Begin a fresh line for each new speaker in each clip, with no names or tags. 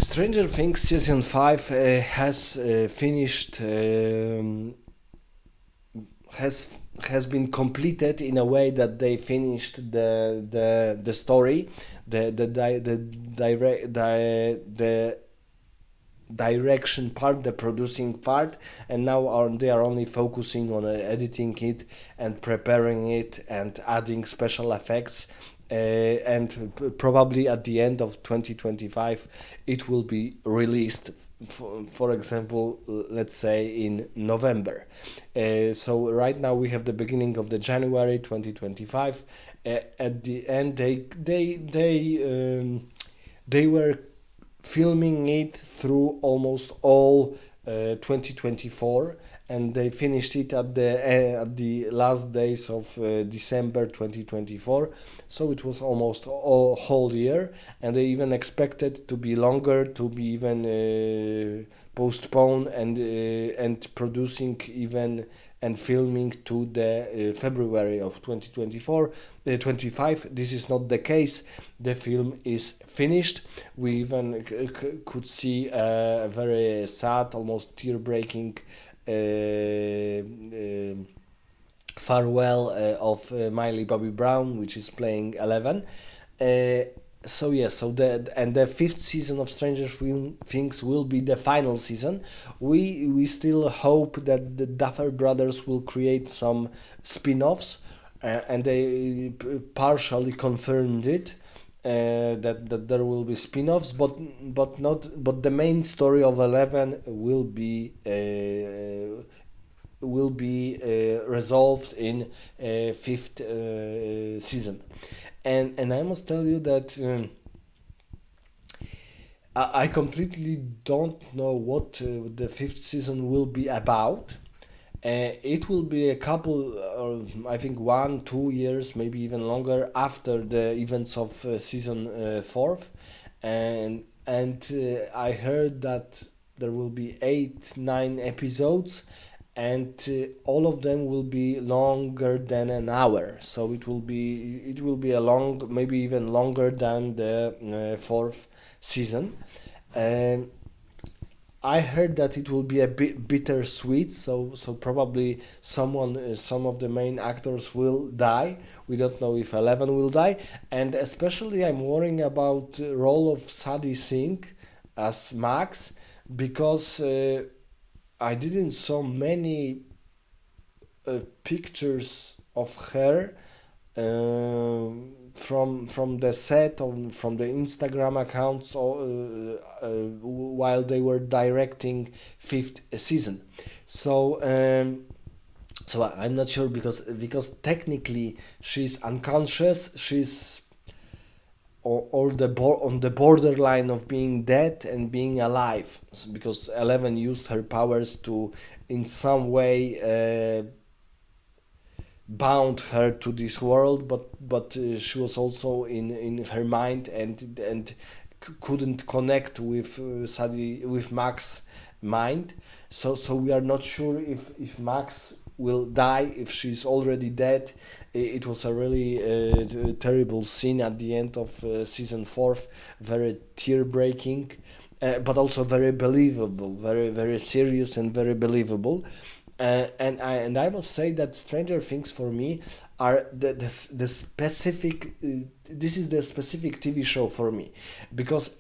Stranger Things season 5 has finished has been completed in a way that they finished the story, the direction part, the producing part, and now they are only focusing on editing it and preparing it and adding special effects. And probably at the end of 2025, it will be released. For example, let's say in November. So right now we have the beginning of the January 2025. At the end, they were filming it through almost all 2024, and they finished it at the last days of December 2024. So it was almost all whole year, and they even expected to be longer, to be even postponed, and producing even and filming to the February of 2024 25. This is not the case. The film is finished. We even could see a very sad, almost tear-breaking farewell of Miley Bobby Brown, which is playing 11. So yeah, so the fifth season of Things will be the final season. We still hope that the Duffer Brothers will create some spin-offs, and they partially confirmed it. That there will be spin-offs, but the main story of 11 will be resolved in fifth season. And I must tell you that I completely don't know what the fifth season will be about. It will be a couple, I think 1 2 years, maybe even longer after the events of season fourth, and I heard that there will be 8 9 episodes, and all of them will be longer than an hour. So it will be a long, maybe even longer than the fourth season. And I heard that it will be a bit bittersweet, so probably some of the main actors will die. We don't know if 11 will die, and especially I'm worrying about the role of Sadie Sink as Max, because I didn't saw many pictures of her from the set on from the Instagram accounts, while they were directing fifth season. So I'm not sure, because technically she's unconscious. She's or on the borderline of being dead and being alive, because 11 used her powers to in some way bound her to this world, but she was also in her mind, and couldn't connect with with Max mind. So we are not sure if Max will die, if she's already dead. It was a really terrible scene at the end of season fourth, very tear breaking, but also very believable, very serious and very believable. And I must say that Stranger Things for me are the specific. This is the specific TV show for me, because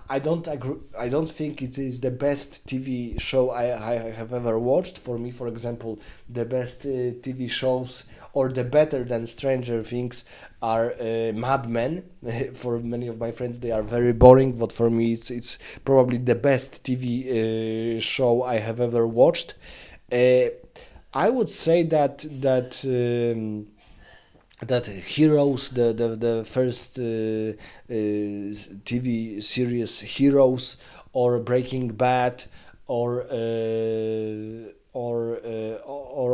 I don't agree. I don't think it is the best TV show I have ever watched. For me, for example, the best TV shows, or the better than Stranger Things, are Mad Men. For many of my friends, they are very boring, but for me, it's probably the best TV show I have ever watched. Uh, I would say that Heroes, the first TV series Heroes, or Breaking Bad, or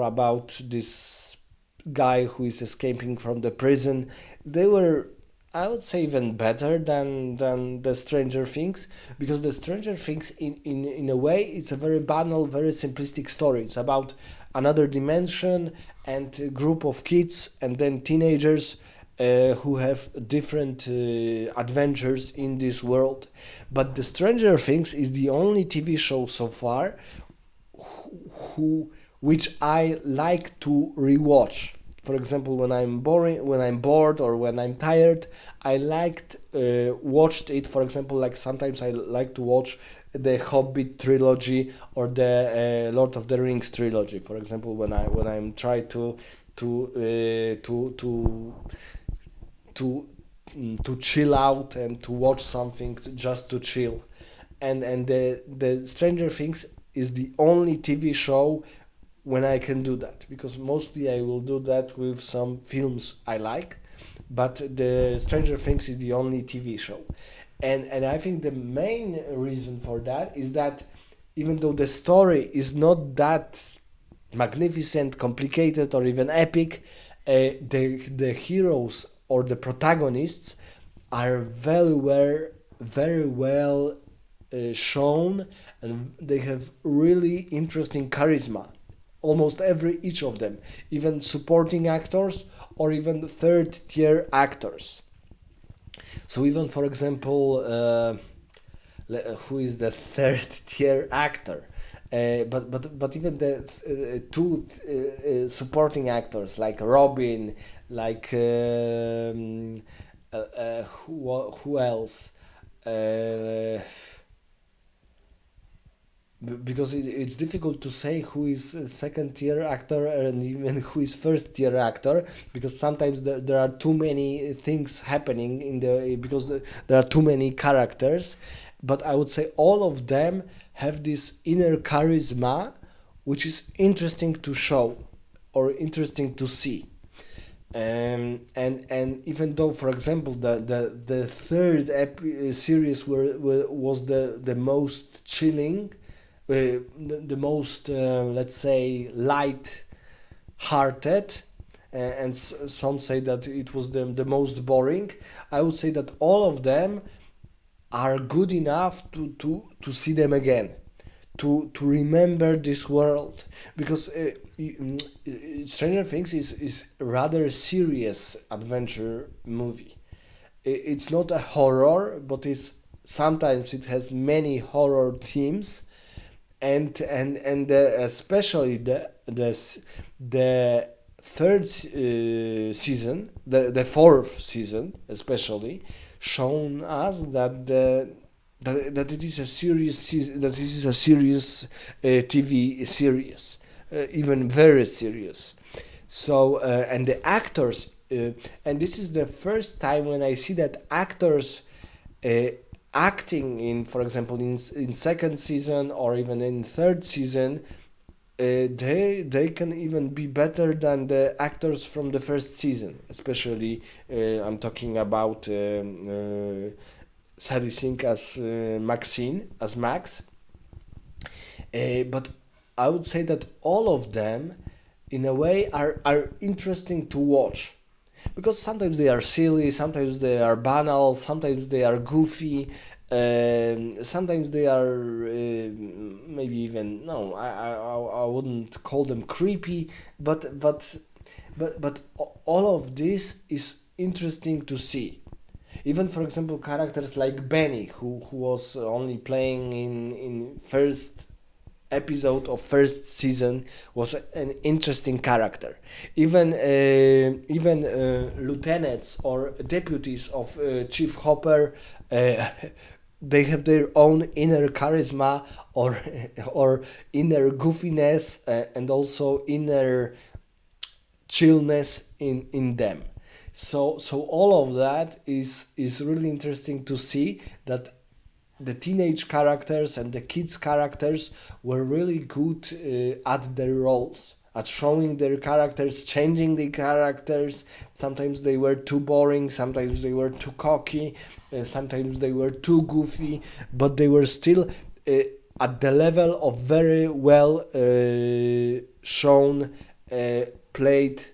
about this guy who is escaping from the prison, they were, I would say, even better than the Stranger Things, because the Stranger Things, in a way, it's a very banal, very simplistic story. It's about another dimension and a group of kids and then teenagers, who have different adventures in this world. But the Stranger Things is the only TV show so far who which I like to rewatch. For example, when I'm bored, or when I'm tired, I liked watched it. For example, like sometimes I like to watch the Hobbit trilogy or the Lord of the Rings trilogy. For example, when I'm trying to to chill out and to watch something just to chill. And the Stranger Things is the only TV show when I can do that, because mostly I will do that with some films I like, but the Stranger Things is the only TV show. And I think the main reason for that is that even though the story is not that magnificent, complicated, or even epic, the heroes or the protagonists are very well shown, and they have really interesting charisma. Almost every each of them, even supporting actors or even third tier actors. So even for example, who is the third tier actor? But even the two supporting actors like Robin, like who else? Uh, because it's difficult to say who is a second tier actor and even who is first tier actor, because sometimes there are too many things happening in the because there are too many characters. But I would say all of them have this inner charisma, which is interesting to show or interesting to see. And even though, for example, the third series was the most chilling, the most let's say light hearted, and some say that it was the most boring. I would say that all of them are good enough to see them again, to remember this world, because Stranger Things is rather serious adventure movie. It's not a horror, but it's sometimes it has many horror themes, and especially the third season, the fourth season especially, shown us that it is a that this is a serious TV series, even very serious. So and the actors, and this is the first time when I see that actors uh, acting in, for example, in second season or even in third season, they can even be better than the actors from the first season. Especially, I'm talking about Sadie Sink as Maxine, as Max. But I would say that all of them, in a way, are interesting to watch, because sometimes they are silly, sometimes they are banal, sometimes they are goofy, sometimes they are maybe even no, I wouldn't call them creepy, but all of this is interesting to see. Even for example, characters like Benny, who was only playing in first episode of first season, was an interesting character. Even lieutenants or deputies of Chief Hopper, uh, they have their own inner charisma, or or inner goofiness, and also inner chillness in them. So all of that is really interesting to see, that the teenage characters and the kids characters were really good at their roles, at showing their characters, changing the characters. Sometimes they were too boring, sometimes they were too cocky, sometimes they were too goofy, but they were still uh, at the level of very well shown, played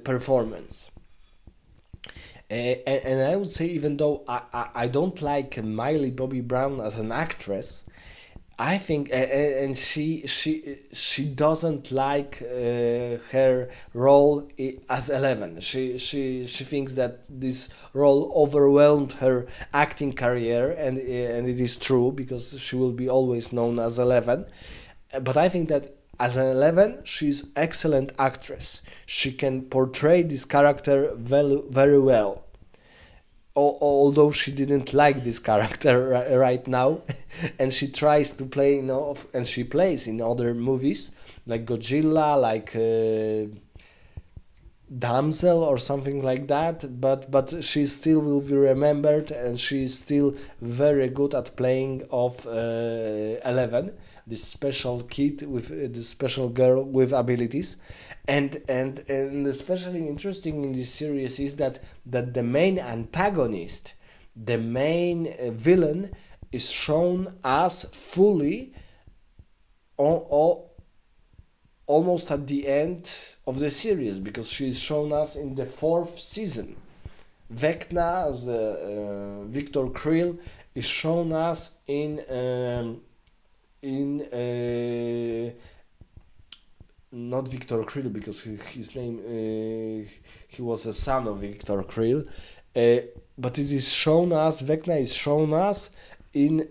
performance. And I would say, even though I don't like Miley Bobby Brown as an actress, I think, and she doesn't like her role as 11. She thinks that this role overwhelmed her acting career, and it is true because she will be always known as 11. But I think that as an 11, she's excellent actress. She can portray this character very well, although she didn't like this character right now, and she tries to play, and she plays in other movies like Godzilla, like Damsel or something like that. But she still will be remembered, and she's still very good at playing of 11, this special kid with this special girl with abilities. And especially interesting in this series is that the main antagonist, the main villain, is shown as fully on, almost at the end of the series, because she is shown us in the fourth season. Vecna, as Victor Krill, is shown us in not Victor Krill, because his name he was a son of Victor Krill, but it is shown us, Vecna is shown us in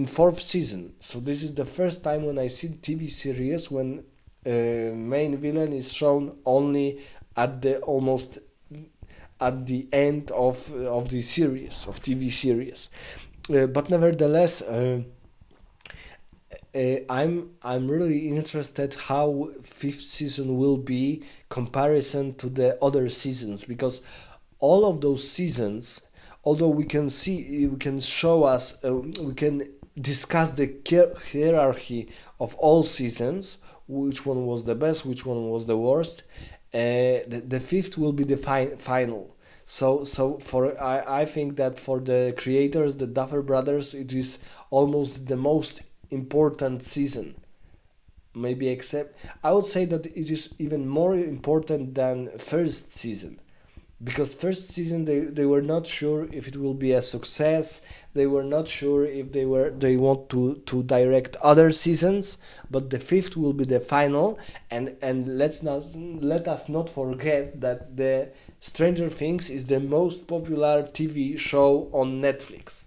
fourth season. So this is the first time when I see TV series when main villain is shown only at the almost at the end of the series, of TV series. But nevertheless, I'm really interested how fifth season will be comparison to the other seasons, because all of those seasons, although we can show us, we can discuss the hierarchy of all seasons, which one was the best, which one was the worst. The fifth will be the final. So for I think that for the creators, the Duffer Brothers, it is almost the most important season. Maybe except I would say that it is even more important than first season, because first season they were not sure if it will be a success. They were not sure if they want to direct other seasons, but the fifth will be the final. And let us not forget that the Stranger Things is the most popular TV show on Netflix.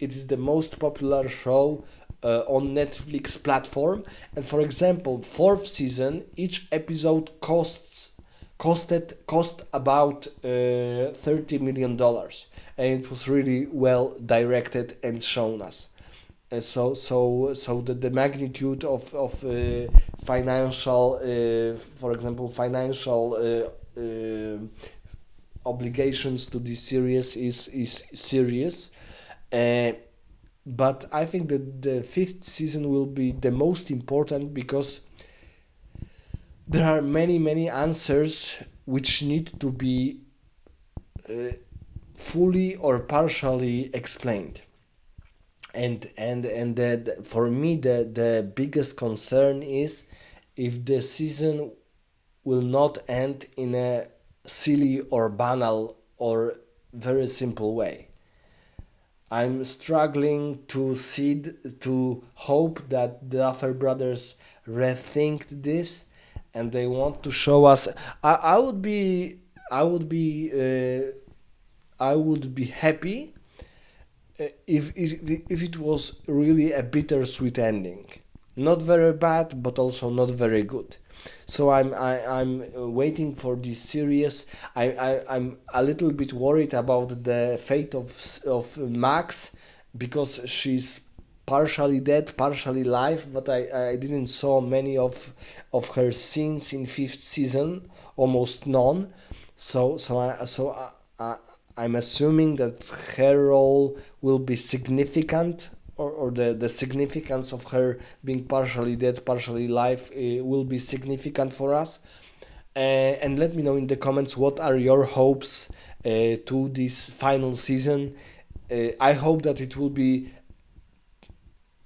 It is the most popular show on Netflix platform. And for example, fourth season, each episode cost about $30 million, and it was really well directed and shown us. So the magnitude of financial, for example, financial obligations to this series is serious. Uh, but I think that the fifth season will be the most important, because there are many answers which need to be uh, fully or partially explained. And that for me the biggest concern is if the season will not end in a silly or banal or very simple way. I'm struggling to hope that the Duffer Brothers rethink this, and they want to show us. I would be I would be I would be happy if it was really a bittersweet ending, not very bad, but also not very good. So I'm waiting for this series. I'm a little bit worried about the fate of Max, because she's partially dead, partially alive, but I didn't saw many of her scenes in fifth season, almost none. So I'm assuming that her role will be significant, or the significance of her being partially dead, partially alive, will be significant for us. And let me know in the comments what are your hopes to this final season. I hope that it will be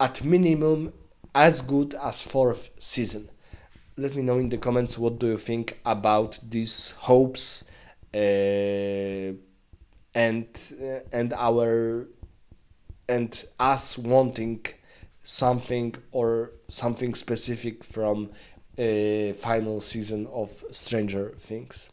at minimum as good as fourth season. Let me know in the comments what do you think about these hopes, and our and us wanting something specific from final season of Stranger Things.